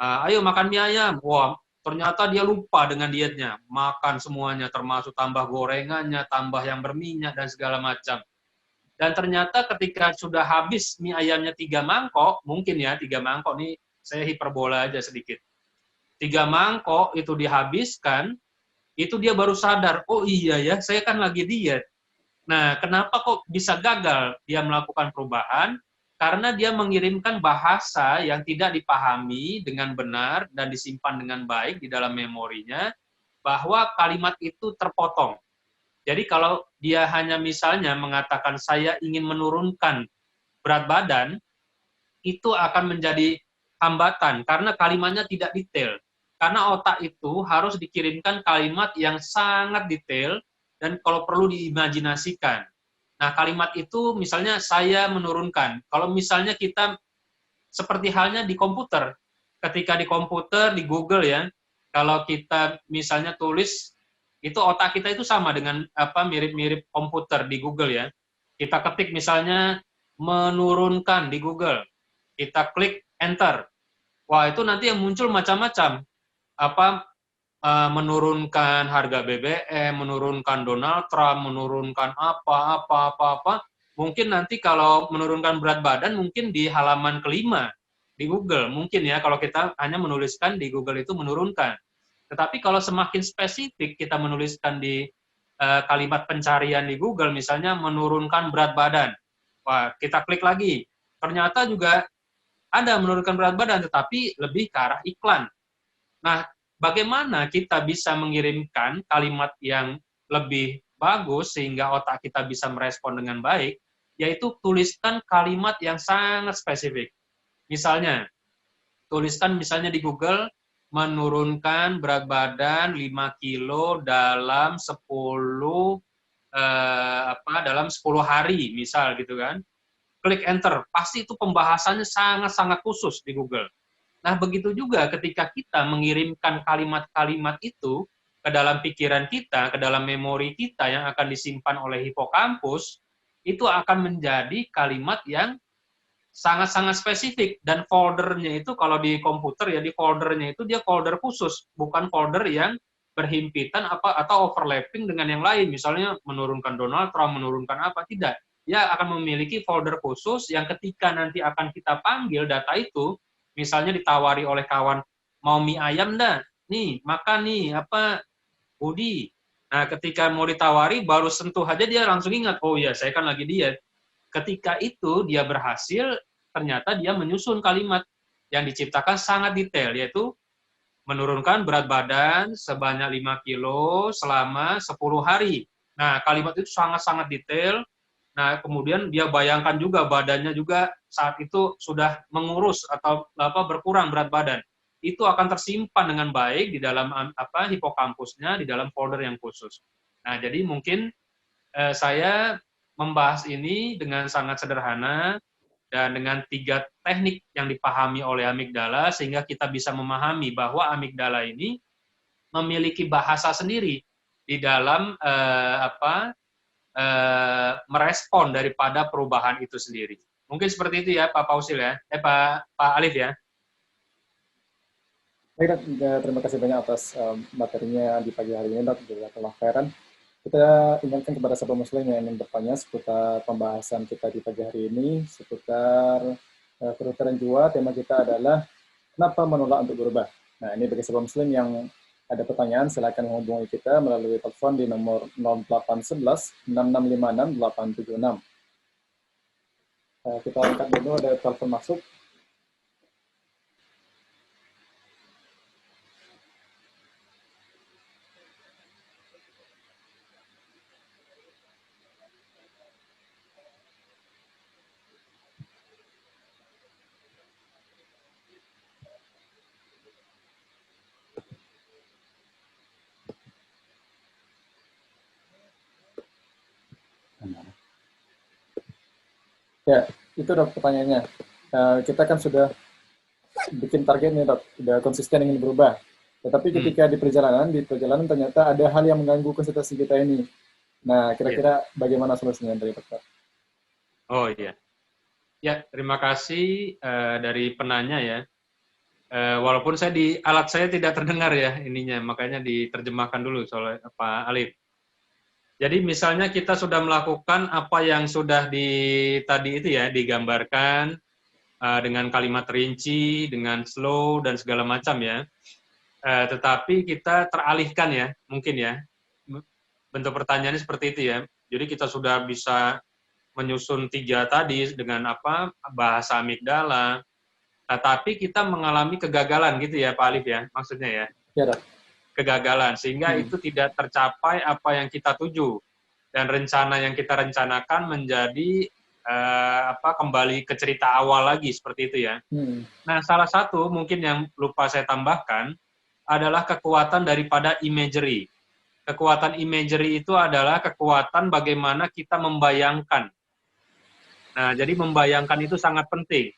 ayo makan mie ayam. Wah, ternyata dia lupa dengan dietnya, makan semuanya, termasuk tambah gorengannya, tambah yang berminyak dan segala macam. Dan ternyata ketika sudah habis mie ayamnya 3 mangkok, mungkin ya 3 mangkok, nih saya hiperbola aja sedikit. 3 mangkok itu dihabiskan, itu dia baru sadar, oh iya ya, saya kan lagi diet. Nah, kenapa kok bisa gagal dia melakukan perubahan? Karena dia mengirimkan bahasa yang tidak dipahami dengan benar dan disimpan dengan baik di dalam memorinya, bahwa kalimat itu terpotong. Jadi kalau dia hanya misalnya mengatakan saya ingin menurunkan berat badan, itu akan menjadi hambatan karena kalimatnya tidak detail. Karena otak itu harus dikirimkan kalimat yang sangat detail dan kalau perlu diimajinasikan. Nah, kalimat itu misalnya saya menurunkan. Kalau misalnya kita seperti halnya di komputer. Ketika di komputer, di Google ya, kalau kita misalnya tulis, itu otak kita itu sama dengan mirip-mirip komputer di Google ya. Kita ketik misalnya menurunkan di Google. Kita klik enter. Wah, itu nanti yang muncul macam-macam. Apa menurunkan harga BBM, menurunkan Donald Trump, menurunkan apa. Mungkin nanti kalau menurunkan berat badan mungkin di halaman kelima di Google. Mungkin ya kalau kita hanya menuliskan di Google itu menurunkan. Tetapi kalau semakin spesifik kita menuliskan di kalimat pencarian di Google, misalnya menurunkan berat badan. Wah, kita klik lagi. Ternyata juga ada menurunkan berat badan, tetapi lebih ke arah iklan. Nah, bagaimana kita bisa mengirimkan kalimat yang lebih bagus sehingga otak kita bisa merespon dengan baik, yaitu tuliskan kalimat yang sangat spesifik. Misalnya, tuliskan misalnya di Google, menurunkan berat badan 5 kilo dalam 10 dalam 10 hari, misal gitu kan. Klik enter, pasti itu pembahasannya sangat-sangat khusus di Google. Nah, begitu juga ketika kita mengirimkan kalimat-kalimat itu ke dalam pikiran kita, ke dalam memori kita yang akan disimpan oleh hipokampus, itu akan menjadi kalimat yang sangat-sangat spesifik. Dan foldernya itu kalau di komputer ya, di foldernya itu dia folder khusus, bukan folder yang berhimpitan atau overlapping dengan yang lain. Misalnya menurunkan Donald Trump, menurunkan apa, tidak. Dia akan memiliki folder khusus yang ketika nanti akan kita panggil data itu, misalnya ditawari oleh kawan, mau mie ayam dah, nih makan nih Budi. Nah, ketika mau ditawari baru sentuh aja dia langsung ingat, oh iya saya kan lagi diet. Ketika itu dia berhasil, ternyata dia menyusun kalimat yang diciptakan sangat detail, yaitu menurunkan berat badan sebanyak 5 kilo selama 10 hari. Nah, kalimat itu sangat-sangat detail. Nah, kemudian dia bayangkan juga badannya juga saat itu sudah mengurus atau berkurang berat badan. Itu akan tersimpan dengan baik di dalam hipokampusnya, di dalam folder yang khusus. Nah, jadi mungkin saya membahas ini dengan sangat sederhana dan dengan 3 teknik yang dipahami oleh amigdala sehingga kita bisa memahami bahwa amigdala ini memiliki bahasa sendiri di dalam merespon daripada perubahan itu sendiri. Mungkin seperti itu ya Pak Pausil ya, Pak Alif ya. Baik, terima kasih banyak atas materinya di pagi hari ini, Dok. Jazakallah khairan. Kita ingatkan kepada sahabat muslim yang ingin bertanya seputar pembahasan kita di pagi hari ini, seputar kedokteran jiwa. Tema kita adalah kenapa menolak untuk berubah. Nah, ini bagi sahabat muslim yang ada pertanyaan, silakan menghubungi kita melalui telepon di nomor 0811 6656 876. Kita angkat dulu, ada telepon masuk. Ya, itu dok pertanyaannya. Kita kan sudah bikin target nih dok, sudah konsisten ingin berubah. Tetapi ketika di perjalanan ternyata ada hal yang mengganggu konsentrasi kita ini. Nah, kira-kira bagaimana solusinya dari dokter? Oh iya. Ya, terima kasih dari penanya ya. Walaupun alat saya tidak terdengar ya ininya, makanya diterjemahkan dulu oleh Pak Alif. Jadi misalnya kita sudah melakukan apa yang sudah tadi itu ya digambarkan dengan kalimat rinci, dengan slow dan segala macam ya. Tetapi kita teralihkan ya, mungkin ya. Bentuk pertanyaannya seperti itu ya. Jadi kita sudah bisa menyusun 3 tadi dengan apa bahasa amigdala, tetapi kita mengalami kegagalan gitu ya Pak Alif ya, maksudnya ya. Ya dok. Kegagalan sehingga itu tidak tercapai apa yang kita tuju dan rencana yang kita rencanakan menjadi kembali ke cerita awal lagi seperti itu ya. Nah, salah satu mungkin yang lupa saya tambahkan adalah kekuatan daripada imagery. Kekuatan imagery itu adalah kekuatan bagaimana kita membayangkan. Nah, jadi membayangkan itu sangat penting.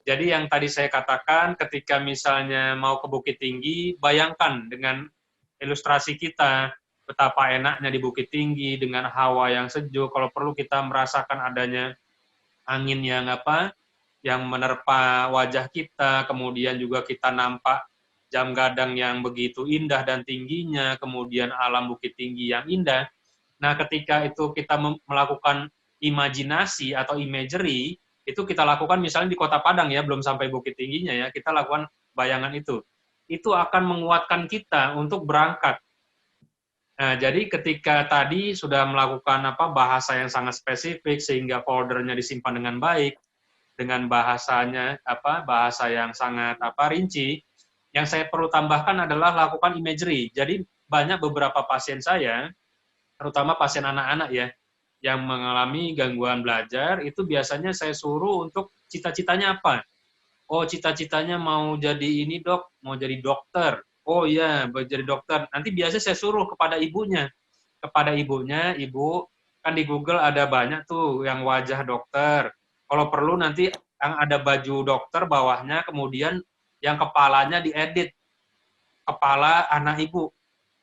Jadi yang tadi saya katakan ketika misalnya mau ke Bukit Tinggi, bayangkan dengan ilustrasi kita, betapa enaknya di Bukit Tinggi dengan hawa yang sejuk. Kalau perlu kita merasakan adanya angin yang menerpa wajah kita, kemudian juga kita nampak jam gadang yang begitu indah dan tingginya, kemudian alam Bukit Tinggi yang indah. Nah, ketika itu kita melakukan imajinasi atau imagery, itu kita lakukan misalnya di Kota Padang ya, belum sampai Bukit Tingginya ya, kita lakukan bayangan itu. Itu akan menguatkan kita untuk berangkat. Nah, jadi ketika tadi sudah melakukan bahasa yang sangat spesifik sehingga foldernya disimpan dengan baik, dengan bahasanya bahasa yang sangat rinci, yang saya perlu tambahkan adalah lakukan imagery. Jadi banyak beberapa pasien saya, terutama pasien anak-anak ya, yang mengalami gangguan belajar, itu biasanya saya suruh untuk cita-citanya apa. Oh, cita-citanya mau jadi ini dok, mau jadi dokter. Oh iya, mau jadi dokter. Nanti biasanya saya suruh kepada ibunya. Ibu, kan di Google ada banyak tuh yang wajah dokter. Kalau perlu nanti yang ada baju dokter bawahnya, kemudian yang kepalanya diedit. Kepala anak ibu.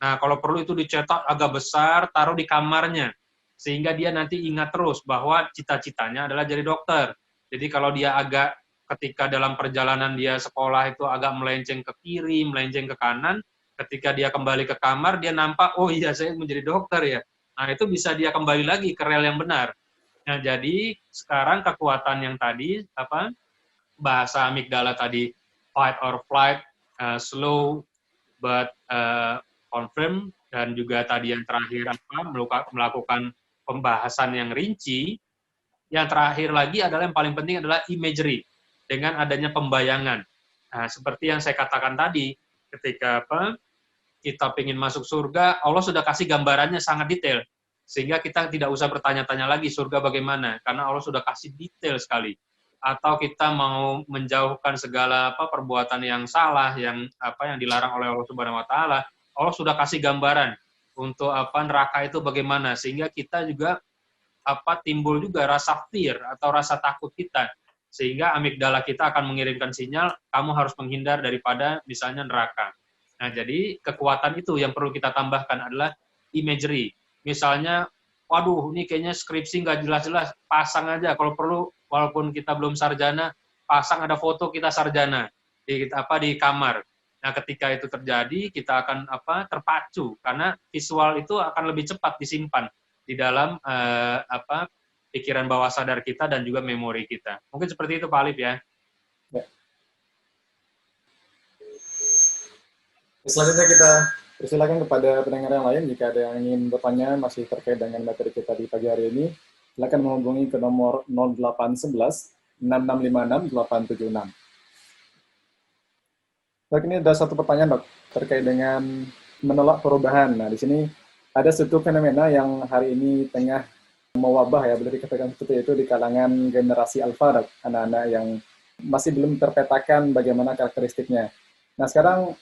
Nah, kalau perlu itu dicetak agak besar, taruh di kamarnya. Sehingga dia nanti ingat terus bahwa cita-citanya adalah jadi dokter. Jadi kalau dia ketika dalam perjalanan dia sekolah itu agak melenceng ke kiri, melenceng ke kanan, ketika dia kembali ke kamar, dia nampak, oh iya saya menjadi dokter ya. Nah, itu bisa dia kembali lagi ke rel yang benar. Nah, jadi sekarang kekuatan yang tadi, bahasa amigdala tadi, fight or flight, slow but confirm, dan juga tadi yang terakhir melakukan pembahasan yang rinci. Yang terakhir lagi adalah yang paling penting adalah imagery, dengan adanya pembayangan. Nah, seperti yang saya katakan tadi, ketika kita ingin masuk surga, Allah sudah kasih gambarannya sangat detail, sehingga kita tidak usah bertanya-tanya lagi surga bagaimana, karena Allah sudah kasih detail sekali. Atau kita mau menjauhkan segala perbuatan yang salah, yang dilarang oleh Allah Subhanahu Wa Taala, Allah sudah kasih gambaran untuk neraka itu bagaimana, sehingga kita juga timbul juga rasa fear atau rasa takut kita, sehingga amigdala kita akan mengirimkan sinyal kamu harus menghindar daripada misalnya neraka. Nah, jadi kekuatan itu yang perlu kita tambahkan adalah imagery. Misalnya, waduh, ini kayaknya skripsi nggak jelas-jelas, pasang aja. Kalau perlu, walaupun kita belum sarjana, pasang ada foto kita sarjana di kamar. Nah, ketika itu terjadi, kita akan terpacu karena visual itu akan lebih cepat disimpan di dalam pikiran bawah sadar kita dan juga memori kita. Mungkin seperti itu Pak Alif ya. Selanjutnya kita persilakan kepada pendengar yang lain jika ada yang ingin bertanya masih terkait dengan materi kita di pagi hari ini. Silakan menghubungi ke nomor 0811 6656 876. Dok, ini ada satu pertanyaan dok terkait dengan menolak perubahan. Nah, di sini ada satu fenomena yang hari ini tengah mewabah ya, boleh dikatakan seperti itu di kalangan generasi alfa, dok, anak-anak yang masih belum terpetakan bagaimana karakteristiknya. Nah, sekarang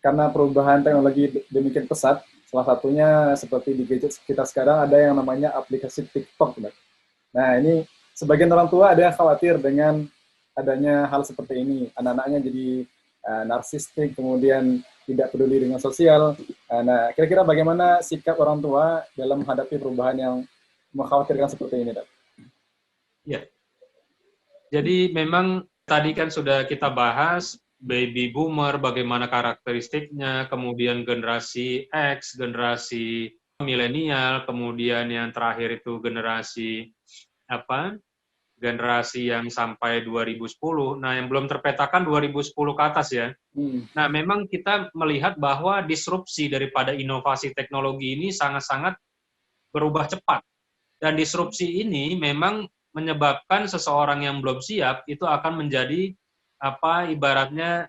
karena perubahan teknologi demikian pesat, Salah satunya seperti di gadget kita sekarang ada yang namanya aplikasi TikTok. Nah, ini sebagian orang tua ada yang khawatir dengan adanya hal seperti ini. Anak-anaknya jadi narsistik, kemudian tidak peduli dengan sosial. Nah, kira-kira bagaimana sikap orang tua dalam menghadapi perubahan yang mengkhawatirkan seperti ini, Dok? Ya, jadi memang tadi kan sudah kita bahas baby boomer, bagaimana karakteristiknya, kemudian generasi X, generasi milenial, kemudian yang terakhir itu generasi apa? Generasi yang sampai 2010. Nah, yang belum terpetakan 2010 ke atas ya. Nah, memang kita melihat bahwa disrupsi daripada inovasi teknologi ini sangat-sangat berubah cepat. Dan disrupsi ini memang menyebabkan seseorang yang belum siap itu akan menjadi ibaratnya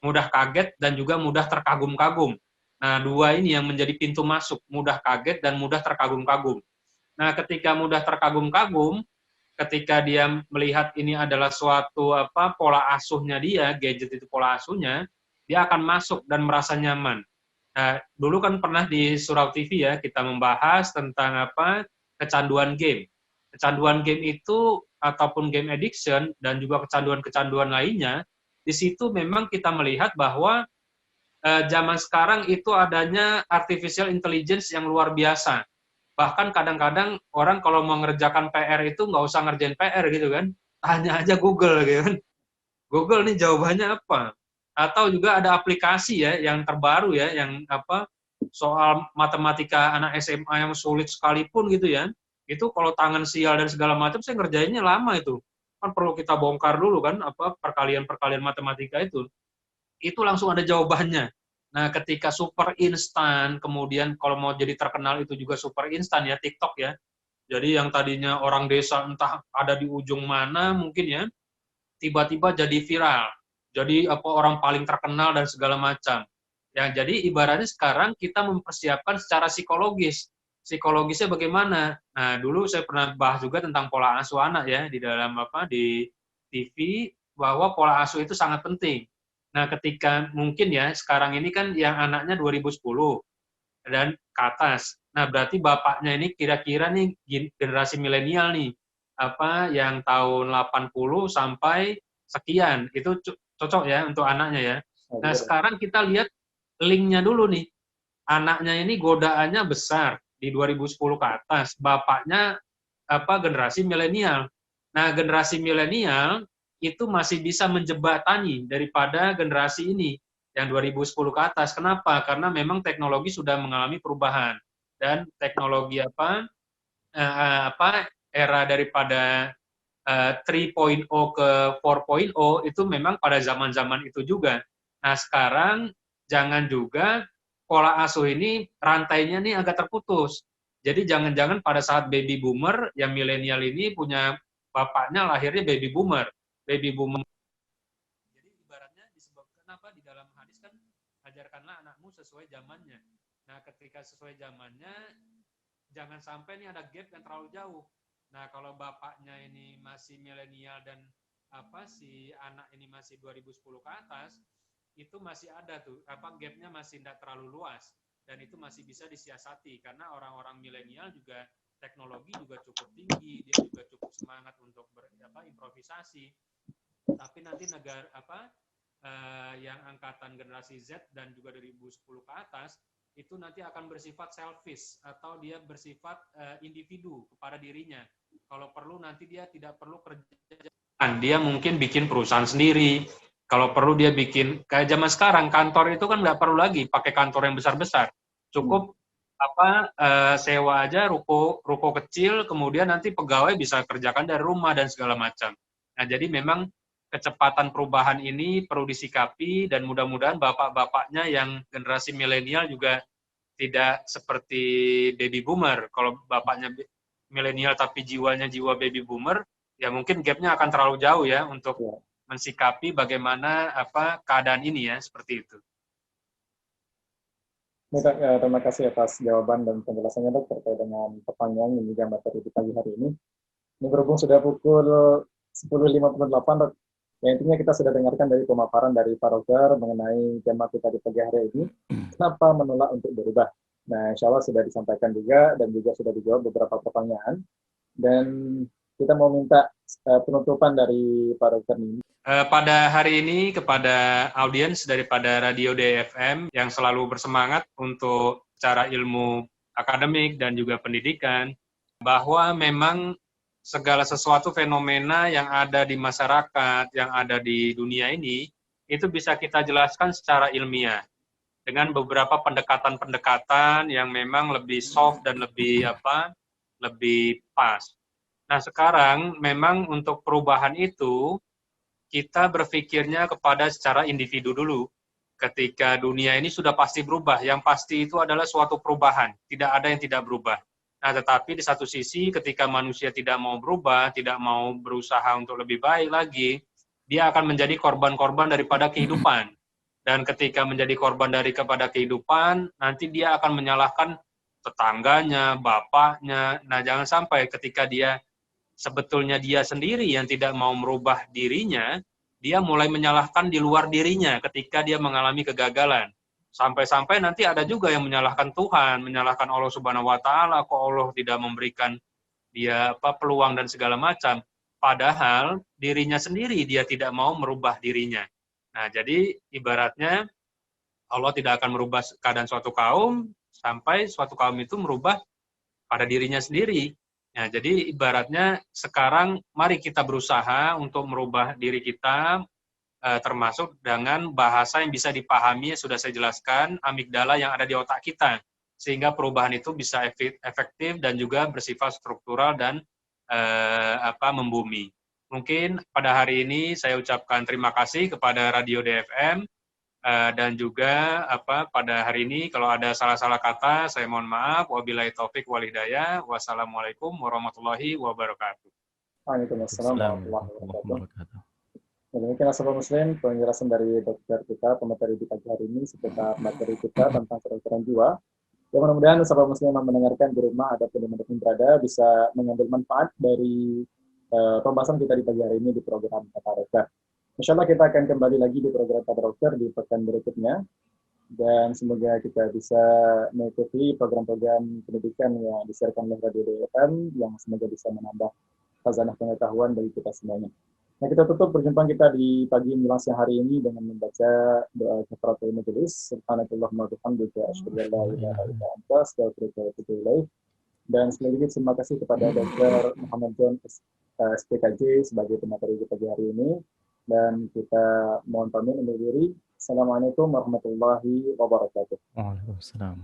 mudah kaget dan juga mudah terkagum-kagum. Nah, dua ini yang menjadi pintu masuk, mudah kaget dan mudah terkagum-kagum. Nah, ketika mudah terkagum-kagum, ketika dia melihat ini adalah suatu pola asuhnya dia, gadget itu pola asuhnya, dia akan masuk dan merasa nyaman. Nah, dulu kan pernah di Surau TV ya kita membahas tentang kecanduan game. Kecanduan game itu ataupun game addiction dan juga kecanduan-kecanduan lainnya, di situ memang kita melihat bahwa zaman sekarang itu adanya artificial intelligence yang luar biasa. Bahkan kadang-kadang orang kalau mau ngerjakan PR itu nggak usah ngerjain PR gitu kan, tanya aja Google gitu kan. Google nih jawabannya apa? Atau juga ada aplikasi ya yang terbaru ya, yang soal matematika anak SMA yang sulit sekalipun gitu ya, itu kalau tangan sial dan segala macam saya ngerjainnya lama itu. Kan perlu kita bongkar dulu kan perkalian-perkalian matematika itu langsung ada jawabannya. Nah, ketika super instan, kemudian kalau mau jadi terkenal itu juga super instan ya, TikTok ya. Jadi yang tadinya orang desa entah ada di ujung mana mungkin ya, tiba-tiba jadi viral. Jadi orang paling terkenal dan segala macam. Ya, jadi ibaratnya sekarang kita mempersiapkan secara psikologis. Psikologisnya bagaimana? Nah, dulu saya pernah bahas juga tentang pola asuh anak ya di dalam di TV, bahwa pola asuh itu sangat penting. Nah, ketika mungkin ya sekarang ini kan yang anaknya 2010 dan ke atas. Nah, berarti bapaknya ini kira-kira nih generasi milenial nih, yang tahun 80 sampai sekian. Itu cocok ya untuk anaknya ya. Nah, sekarang kita lihat linknya dulu nih. Anaknya ini godaannya besar di 2010 ke atas. Bapaknya generasi milenial. Nah, generasi milenial itu masih bisa menjembatani daripada generasi ini yang 2010 ke atas. Kenapa? Karena memang teknologi sudah mengalami perubahan dan teknologi era daripada 3.0 ke 4.0 itu memang pada zaman-zaman itu juga. Nah, sekarang jangan juga pola asuh ini rantainya nih agak terputus. Jadi jangan-jangan pada saat baby boomer yang milenial ini punya bapaknya lahirnya baby boomer. Baby boomer. Jadi ibaratnya disebabkan di dalam hadis kan ajarkanlah anakmu sesuai zamannya. Nah, ketika sesuai zamannya jangan sampai nih ada gap yang terlalu jauh. Nah, kalau bapaknya ini masih milenial dan si anak ini masih 2010 ke atas, itu masih ada tuh gapnya masih tidak terlalu luas dan itu masih bisa disiasati karena orang-orang milenial juga teknologi juga cukup tinggi, dia juga cukup semangat untuk improvisasi. Tapi nanti negara yang angkatan generasi Z dan juga 2010 ke atas itu nanti akan bersifat selfish atau dia bersifat individu kepada dirinya. Kalau perlu nanti dia tidak perlu kerja, dia mungkin bikin perusahaan sendiri. Kalau perlu dia bikin kayak zaman sekarang kantor itu kan nggak perlu lagi pakai kantor yang besar-besar. Cukup sewa aja ruko kecil, kemudian nanti pegawai bisa kerjakan dari rumah dan segala macam. Nah, jadi memang kecepatan perubahan ini perlu disikapi dan mudah-mudahan bapak-bapaknya yang generasi milenial juga tidak seperti baby boomer. Kalau bapaknya milenial tapi jiwanya jiwa baby boomer, ya mungkin gapnya akan terlalu jauh ya untuk mensikapi bagaimana keadaan ini ya, seperti itu. Terima kasih atas jawaban dan penjelasannya, Dok, terkait dengan pertanyaan yang juga materi di pagi hari ini. Ini berhubung sudah pukul 10.58, Dok. Ya, intinya kita sudah dengarkan dari pemaparan dari Pak Roger mengenai tema kita di pagi hari ini, kenapa menolak untuk berubah. Nah, insya Allah sudah disampaikan juga dan juga sudah dijawab beberapa pertanyaan. Dan kita mau minta penutupan dari Pak Dokter ini. Pada hari ini kepada audiens daripada Radio DFM yang selalu bersemangat untuk secara ilmu akademik dan juga pendidikan, bahwa memang segala sesuatu fenomena yang ada di masyarakat, yang ada di dunia ini, itu bisa kita jelaskan secara ilmiah dengan beberapa pendekatan-pendekatan yang memang lebih soft dan lebih pas. Nah, sekarang memang untuk perubahan itu kita berpikirnya kepada secara individu dulu. Ketika dunia ini sudah pasti berubah, yang pasti itu adalah suatu perubahan, tidak ada yang tidak berubah. Nah, tetapi di satu sisi ketika manusia tidak mau berubah, tidak mau berusaha untuk lebih baik lagi, dia akan menjadi korban-korban daripada kehidupan. Dan ketika menjadi korban kepada kehidupan, nanti dia akan menyalahkan tetangganya, bapaknya. Nah, jangan sampai ketika sebetulnya dia sendiri yang tidak mau merubah dirinya, dia mulai menyalahkan di luar dirinya ketika dia mengalami kegagalan. Sampai-sampai nanti ada juga yang menyalahkan Tuhan, menyalahkan Allah Subhanahu wa taala, kok Allah tidak memberikan dia peluang dan segala macam. Padahal dirinya sendiri dia tidak mau merubah dirinya. Nah, jadi ibaratnya Allah tidak akan merubah keadaan suatu kaum sampai suatu kaum itu merubah pada dirinya sendiri. Nah, jadi ibaratnya sekarang mari kita berusaha untuk merubah diri kita, termasuk dengan bahasa yang bisa dipahami, sudah saya jelaskan, amigdala yang ada di otak kita. Sehingga perubahan itu bisa efektif dan juga bersifat struktural dan membumi. Mungkin pada hari ini saya ucapkan terima kasih kepada Radio DFM, dan juga pada hari ini kalau ada salah-salah kata saya mohon maaf. Wabillahi taufik wal hidayah. Wassalamualaikum warahmatullahi wabarakatuh. Waalaikumsalam warahmatullahi wabarakatuh. Demikianlah sahabat muslim penjelasan dari dokter kita, pemateri di pagi hari ini seputar materi kita tentang kedokteran jiwa. Ya, mudah-mudahan sahabat muslim yang mendengarkan di rumah ataupun dimanapun berada bisa mengambil manfaat dari pembahasan kita di pagi hari ini di program Kata Dokter. Insya Allah kita akan kembali lagi di program Kata Dokter di pekan berikutnya. Dan semoga kita bisa mengikuti program-program pendidikan yang disiarkan oleh Radio DFM yang semoga bisa menambah khazanah pengetahuan bagi kita semuanya. Nah, kita tutup perjumpaan kita di pagi menjelang siang hari ini dengan membaca doa kafaratul majelis. Subhanakallahumma wa bihamdika asyhadu an la ilaha illa anta astaghfiruka wa atubu ilaik. Dan sekali lagi terima kasih kepada Dr. Muhammad John SPKJ sebagai pemateri di pagi hari ini. Dan kita mohon pamit undur diri. Assalamualaikum warahmatullahi wabarakatuh. Waalaikumsalam.